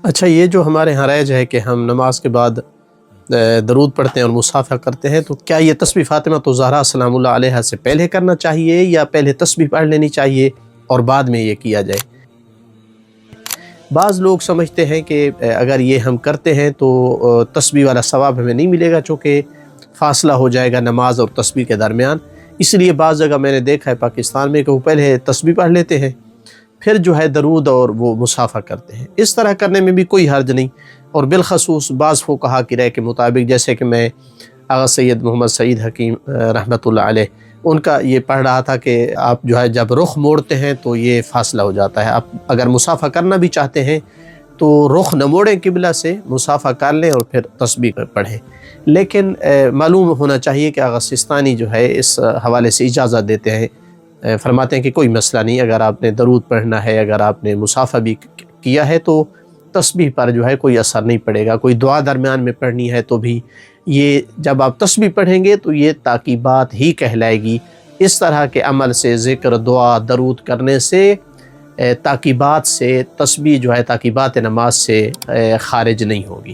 اچھا، یہ جو ہمارے ہاں رائج ہے کہ ہم نماز کے بعد درود پڑھتے ہیں اور مصافحہ کرتے ہیں، تو کیا یہ تسبیح فاطمۃ الزہرا سلام اللہ علیہا سے پہلے کرنا چاہیے یا پہلے تسبیح پڑھ لینی چاہیے اور بعد میں یہ کیا جائے؟ بعض لوگ سمجھتے ہیں کہ اگر یہ ہم کرتے ہیں تو تسبیح والا ثواب ہمیں نہیں ملے گا، چونکہ فاصلہ ہو جائے گا نماز اور تسبیح کے درمیان۔ اس لیے بعض جگہ میں نے دیکھا ہے پاکستان میں کہ وہ پہلے تسبیح پڑھ لیتے ہیں، پھر جو ہے درود اور وہ مصافحہ کرتے ہیں۔ اس طرح کرنے میں بھی کوئی حرج نہیں، اور بالخصوص بعض فقہا کی رائے کے مطابق، جیسے کہ میں آغا سید محمد سعید حکیم رحمۃ اللہ علیہ ان کا یہ پڑھ رہا تھا کہ آپ جو ہے جب رخ موڑتے ہیں تو یہ فاصلہ ہو جاتا ہے۔ آپ اگر مصافحہ کرنا بھی چاہتے ہیں تو رخ نہ موڑیں قبلہ سے، مصافحہ کر لیں اور پھر تسبیح پڑھیں۔ لیکن معلوم ہونا چاہیے کہ آغا سستانی جو ہے اس حوالے سے اجازت دیتے ہیں، فرماتے ہیں کہ کوئی مسئلہ نہیں، اگر آپ نے درود پڑھنا ہے، اگر آپ نے مصافحہ بھی کیا ہے تو تسبیح پر جو ہے کوئی اثر نہیں پڑے گا۔ کوئی دعا درمیان میں پڑھنی ہے تو بھی یہ جب آپ تسبیح پڑھیں گے تو یہ تاکیبات ہی کہلائے گی۔ اس طرح کے عمل سے، ذکر، دعا، درود کرنے سے، تاکیبات سے، تسبیح جو ہے تاکیبات نماز سے خارج نہیں ہوگی۔